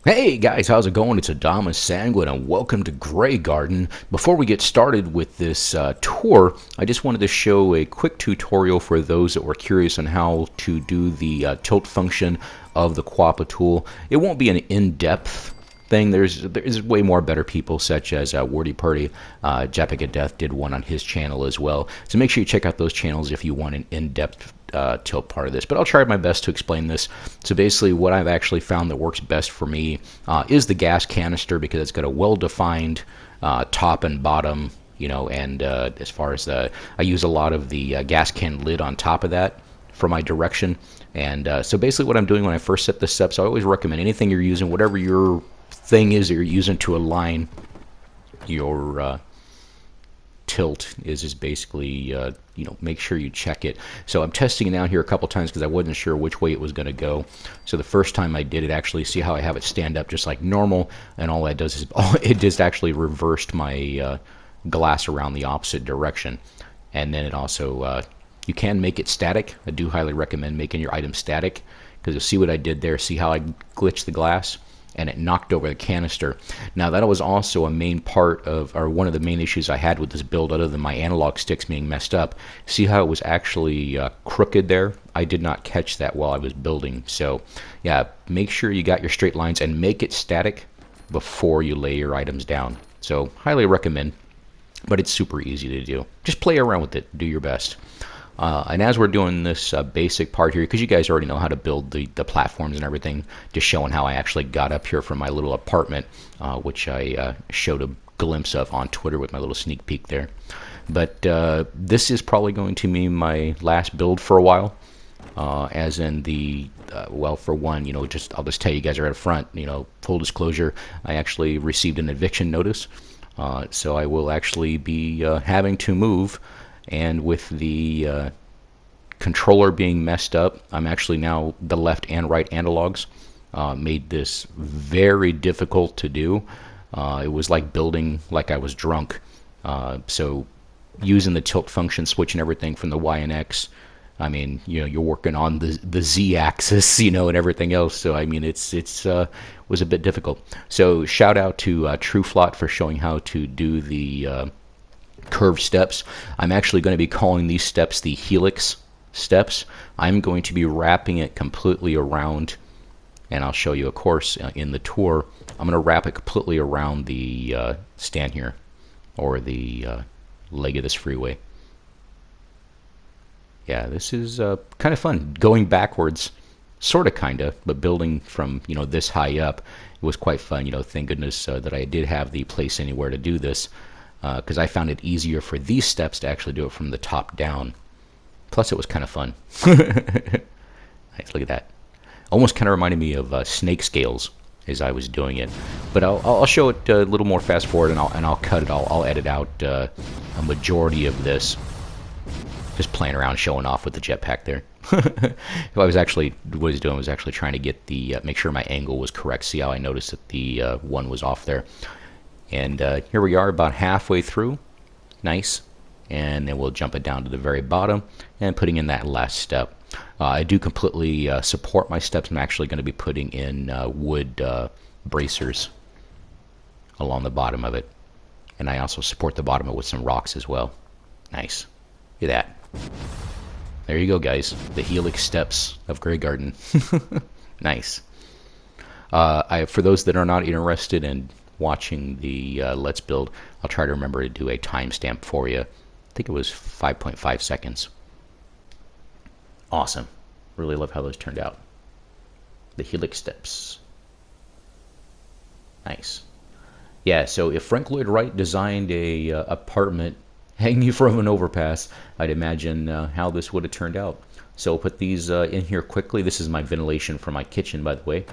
Hey guys, how's it going? It's AdamaSanguine and welcome to Graygarden. Before we get started with this tour, I just wanted to show a quick tutorial for those that were curious on how to do the tilt function of the Quappa tool. It won't be an in-depth thing. There's way more better people such as Wordy Purdy. Japika Death did one on his channel as well. So make sure you check out those channels if you want an in-depth tilt part of this, but I'll try my best to explain this. So basically what I've actually found that works best for me is the gas canister, because it's got a well-defined top and bottom, and as far as I use a lot of the gas can lid on top of that for my direction. And so basically what I'm doing when I first set this up, so I always recommend anything you're using, whatever your thing is that you're using to align your tilt is basically make sure you check it. So I'm testing it out here a couple times because I wasn't sure which way it was going to go. So the first time I did it, actually see how I have it stand up just like normal, and all that does is it just actually reversed my glass around the opposite direction. And then it also you can make it static. I do highly recommend making your item static, because you'll see what I did there. See how I glitched the glass? And it knocked over the canister. Now that was also a main part of, or one of the main issues I had with this build, other than my analog sticks being messed up. See how it was actually crooked there? I did not catch that while I was building. So yeah, make sure you got your straight lines and make it static before you lay your items down. So highly recommend, but it's super easy to do. Just play around with it, do your best. And as we're doing this basic part here, because you guys already know how to build the platforms and everything, just showing how I actually got up here from my little apartment, which I showed a glimpse of on Twitter with my little sneak peek there. But this is probably going to be my last build for a while, as in the, well, for one, I'll just tell you guys right up front, full disclosure, I actually received an eviction notice, so I will actually be having to move. And with the controller being messed up, I'm actually now the left and right analogs. Made this very difficult to do. It was like building like I was drunk. So using the tilt function, switching everything from the Y and X, I mean, you're working on the Z axis, and everything else. So I mean, it's was a bit difficult. So shout out to TrueFlot for showing how to do the curved steps. I'm actually going to be calling these steps the helix steps. I'm going to be wrapping it completely around, and I'll show you, of course, in the tour. I'm going to wrap it completely around the stand here, or the leg of this freeway. Yeah, this is kind of fun. Going backwards, sort of, kind of, but building from, this high up, it was quite fun. Thank goodness that I did have the place anywhere to do this, because I found it easier for these steps to actually do it from the top down. Plus, it was kind of fun. Nice, look at that. Almost kind of reminded me of snake scales as I was doing it. But I'll show it a little more fast forward, and I'll cut it. I'll edit out a majority of this. Just playing around, showing off with the jetpack there. What I was doing was actually trying to get the make sure my angle was correct. See how I noticed that the one was off there. And here we are about halfway through. Nice. And then we'll jump it down to the very bottom and putting in that last step. I do completely support my steps. I'm actually going to be putting in wood bracers along the bottom of it. And I also support the bottom of it with some rocks as well. Nice. Look at that. There you go, guys. The helix steps of Graygarden. Nice. For those that are not interested in watching the Let's Build, I'll try to remember to do a timestamp for you. I think it was 5.5 seconds. Awesome. Really love how those turned out. The helix steps. Nice. Yeah, so if Frank Lloyd Wright designed a apartment hanging from an overpass, I'd imagine how this would have turned out. So I'll put these in here quickly. This is my ventilation for my kitchen, by the way.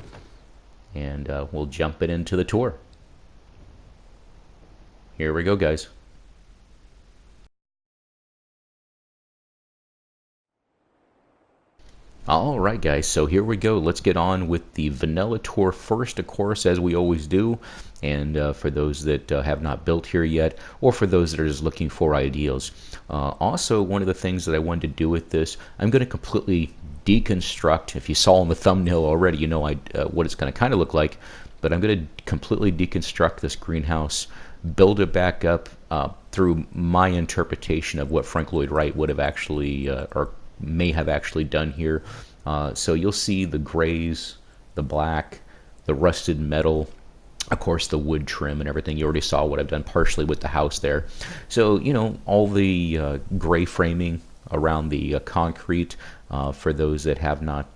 And we'll jump it into the tour. Here we go, guys. All right, guys, so here we go. Let's get on with the vanilla tour first, of course, as we always do. And for those that have not built here yet, or for those that are just looking for ideas. Also, one of the things that I wanted to do with this, I'm going to completely deconstruct. If you saw in the thumbnail already, you know what it's going to kind of look like. But I'm going to completely deconstruct this greenhouse, build it back up through my interpretation of what Frank Lloyd Wright would have actually or may have actually done here. So you'll see the grays, the black, the rusted metal, of course the wood trim and everything. You already saw what I've done partially with the house there. So, you know, all the gray framing around the concrete. For those that have not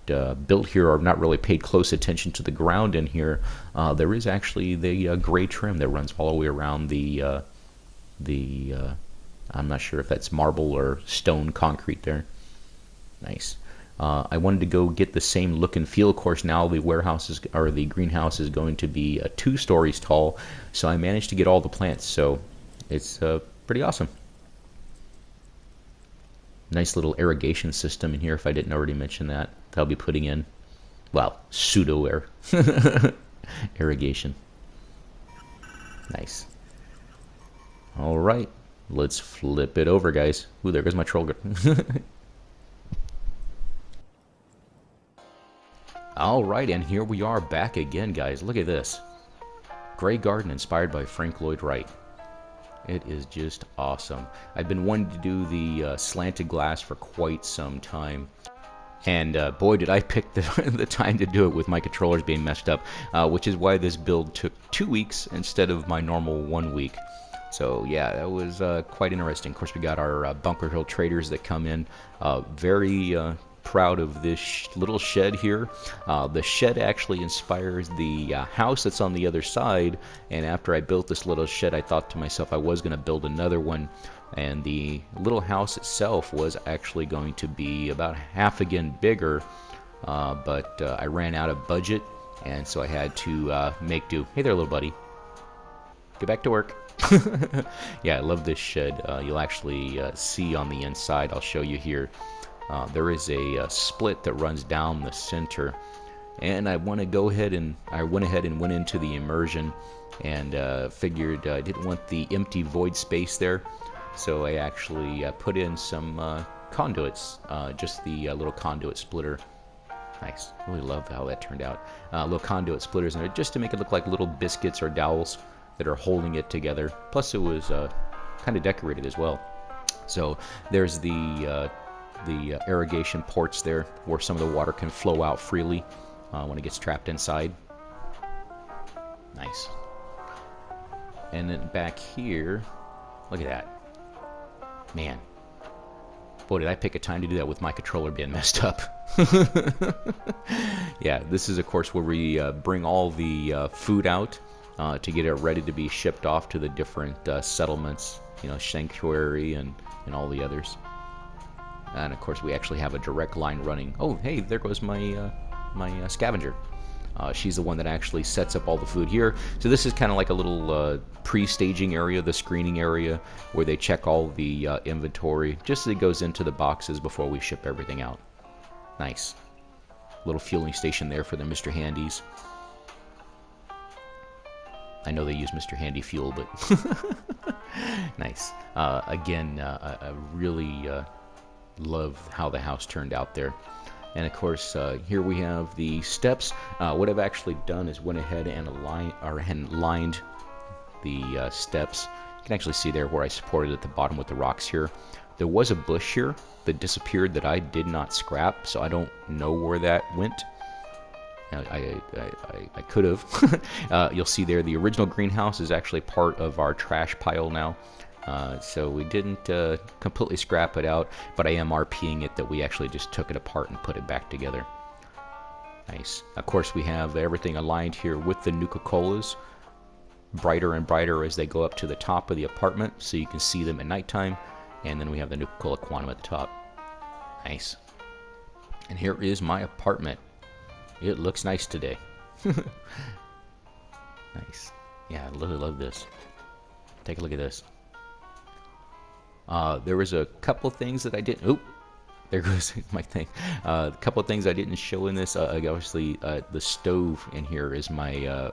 built here or not really paid close attention to the ground in here, there is actually the gray trim that runs all the way around the I'm not sure if that's marble or stone concrete there. Nice. I wanted to go get the same look and feel. Of course, now the warehouse is, or the greenhouse is going to be 2 stories tall, so I managed to get all the plants. So it's pretty awesome. Nice little irrigation system in here, if I didn't already mention that. I'll be putting in, well, pseudo irrigation. Nice. All right, let's flip it over, guys. Ooh, there goes my troll. All right, and here we are back again, guys. Look at this. Graygarden inspired by Frank Lloyd Wright. It is just awesome. I've been wanting to do the slanted glass for quite some time. And boy, did I pick the time to do it with my controllers being messed up, which is why this build took 2 weeks instead of my normal 1 week. So yeah, that was quite interesting. Of course, we got our Bunker Hill traders that come in. Very proud of this little shed here. The shed actually inspires the house that's on the other side, and after I built this little shed, I thought to myself I was going to build another one, and the little house itself was actually going to be about half again bigger, but I ran out of budget, and so I had to make do. Hey there, little buddy. Get back to work. Yeah, I love this shed. You'll actually see on the inside. I'll show you here. There is a split that runs down the center, and I went ahead and went into the immersion, and figured I didn't want the empty void space there, so I actually put in some conduits, just the little conduit splitter. Nice. Really love how that turned out. Little conduit splitters in there just to make it look like little biscuits or dowels that are holding it together. Plus, it was kind of decorated as well. So there's the irrigation ports there where some of the water can flow out freely when it gets trapped inside. Nice. And then back here, look at that. Man, boy, did I pick a time to do that with my controller being messed up. Yeah, this is of course where we bring all the food out to get it ready to be shipped off to the different settlements, you know, Sanctuary and all the others. And of course, we actually have a direct line running. Oh, hey, there goes my my scavenger. She's the one that actually sets up all the food here. So this is kind of like a little pre-staging area, the screening area, where they check all the inventory, just as it goes into the boxes before we ship everything out. Nice. Little fueling station there for the Mr. Handies. I know they use Mr. Handy fuel, but nice. Again, I really love how the house turned out there. And of course, here we have the steps. What I've actually done is went ahead and lined the steps. You can actually see there where I supported at the bottom with the rocks here. There was a bush here that disappeared that I did not scrap, so I don't know where that went. I could have. You'll see there the original greenhouse is actually part of our trash pile now. So we didn't completely scrap it out, but I am RPing it that we actually just took it apart and put it back together. Nice. Of course, we have everything aligned here with the Nuka-Colas, brighter and brighter as they go up to the top of the apartment, so you can see them at nighttime. And then we have the Nuka-Cola Quantum at the top. Nice. And here is my apartment. It looks nice today. Nice. Yeah, I really love this. Take a look at this. There was a couple of things that I didn't... Oop! There goes my thing. A couple of things I didn't show in this. Obviously, the stove in here is my...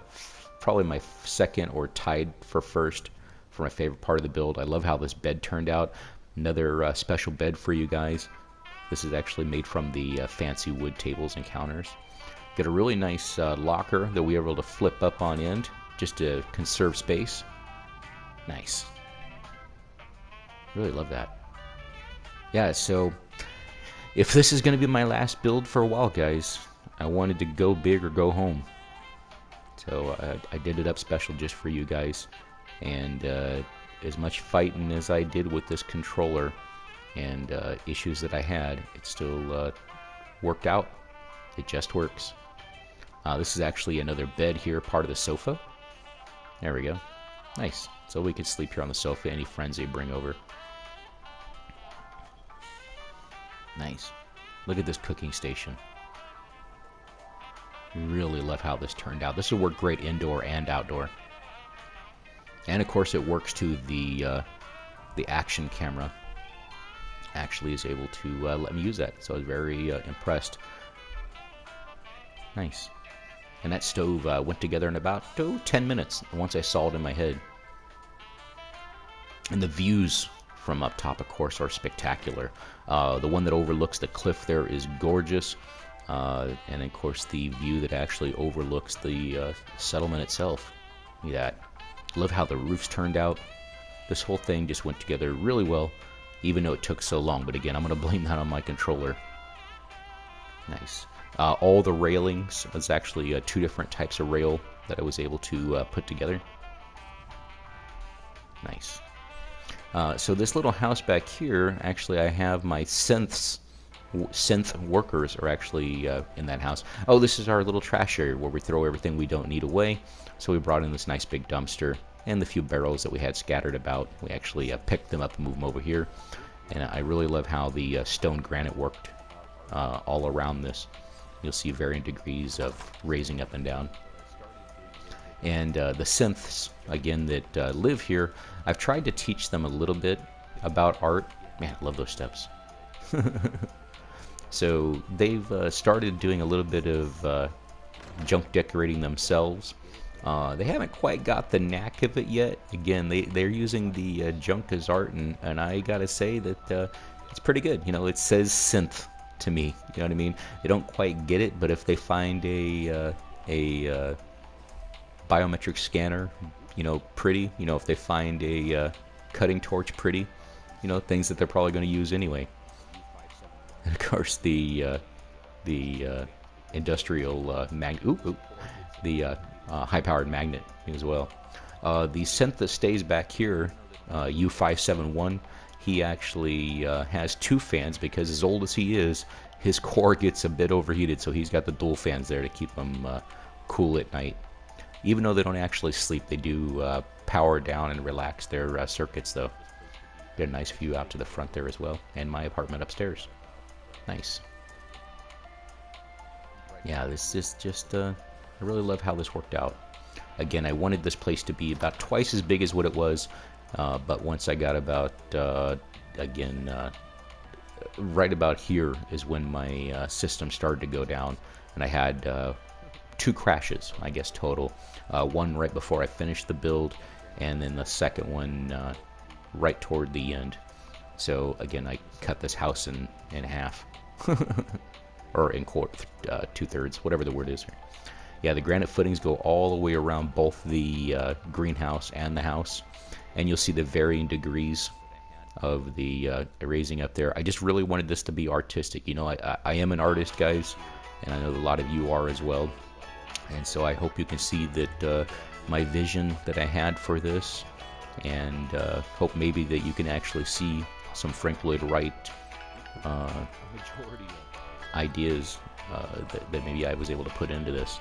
probably my second or tied for first for my favorite part of the build. I love how this bed turned out. Another special bed for you guys. This is actually made from the fancy wood tables and counters. Got a really nice locker that we were able to flip up on end just to conserve space. Nice. Really love that. Yeah, so if this is going to be my last build for a while, guys, I wanted to go big or go home. So I did it up special just for you guys. And as much fighting as I did with this controller and issues that I had, it still worked out. It just works. This is actually another bed here, part of the sofa. There we go. Nice. So we could sleep here on the sofa, any friends they bring over. Nice. Look at this cooking station. Really love how this turned out. This will work great indoor and outdoor. And of course it works to the action camera. Actually is able to let me use that. So I was very impressed. Nice. And that stove went together in about 10 minutes once I saw it in my head. And the views from up top, of course, are spectacular. The one that overlooks the cliff there is gorgeous. And of course the view that actually overlooks the settlement itself. Look at that. Love how the roofs turned out. This whole thing just went together really well, even though it took so long. But again, I'm going to blame that on my controller. Nice. All the railings, there's actually 2 different types of rail that I was able to put together. Nice. So this little house back here, actually I have my synth workers are actually in that house. Oh, this is our little trash area where we throw everything we don't need away. So we brought in this nice big dumpster and the few barrels that we had scattered about. We actually picked them up and moved them over here. And I really love how the stone granite worked all around this. You'll see varying degrees of raising up and down. And the synths, again, that live here, I've tried to teach them a little bit about art. Man, I love those steps. So they've started doing a little bit of junk decorating themselves. They haven't quite got the knack of it yet. Again, they're using the junk as art, and I gotta say that it's pretty good. You know, it says synth to me. You know what I mean? They don't quite get it, but if they find a biometric scanner, you know, pretty. You know, if they find a cutting torch pretty, you know, things that they're probably going to use anyway. And of course, the industrial magnet, the high-powered magnet as well. The synth that stays back here, U571, he actually has 2 fans because as old as he is, his core gets a bit overheated, so he's got the dual fans there to keep him cool at night. Even though they don't actually sleep, they do power down and relax their circuits, though. Get a nice view out to the front there as well, and my apartment upstairs. Nice. Yeah, this is just, I really love how this worked out. Again, I wanted this place to be about twice as big as what it was, but once I got about, right about here is when my system started to go down, and I had 2 crashes, I guess, total. One right before I finished the build, and then the second one right toward the end. So again, I cut this house in half. Or in quarter, 2/3, whatever the word is here. Yeah, the granite footings go all the way around both the greenhouse and the house, and you'll see the varying degrees of the raising up there. I just really wanted this to be artistic. You know, I am an artist, guys, and I know a lot of you are as well. And so I hope you can see that my vision that I had for this, and hope maybe that you can actually see some Frank Lloyd Wright ideas that maybe I was able to put into this.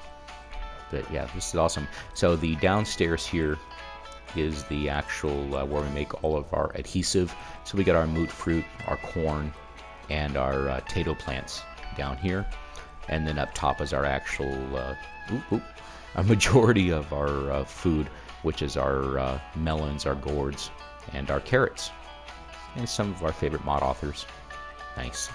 But yeah, this is awesome. So the downstairs here is the actual where we make all of our adhesive. So we got our moot fruit, our corn, and our potato plants down here. And then up top is our actual a majority of our food, which is our melons, our gourds, and our carrots, and some of our favorite mod authors. Nice.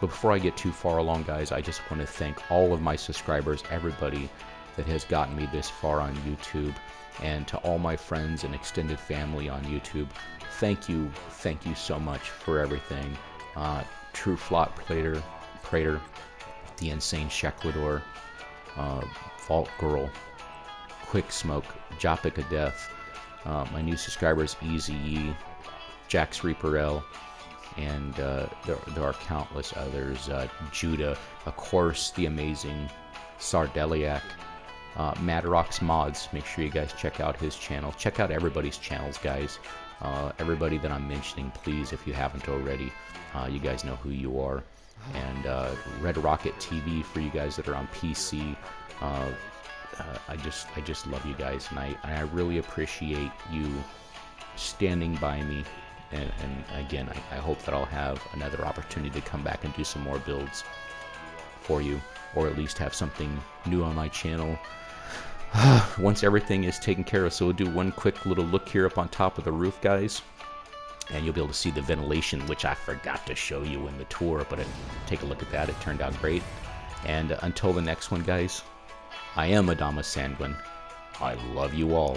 But before I get too far along, guys, I just want to thank all of my subscribers, everybody that has gotten me this far on YouTube, and to all my friends and extended family on YouTube. Thank you so much for everything. True Flot Prater, The Insane Shequador, Vault Girl, Quick Smoke, Jopic of Death, my new subscribers Easy E, Jax Reaper L, and there are countless others. Judah, of course, the amazing Sardeliac, Madrox Mods. Make sure you guys check out his channel. Check out everybody's channels, guys. Everybody that I'm mentioning, please, if you haven't already. You guys know who you are. And Red Rocket TV for you guys that are on PC. I just love you guys, and I really appreciate you standing by me. And again, I hope that I'll have another opportunity to come back and do some more builds for you, or at least have something new on my channel once everything is taken care of. So we'll do one quick little look here up on top of the roof, guys, and you'll be able to see the ventilation, which I forgot to show you in the tour, but take a look at that. It turned out great. And until the next one, guys, I am AdamaSanguine. I love you all.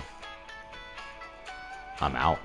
I'm out.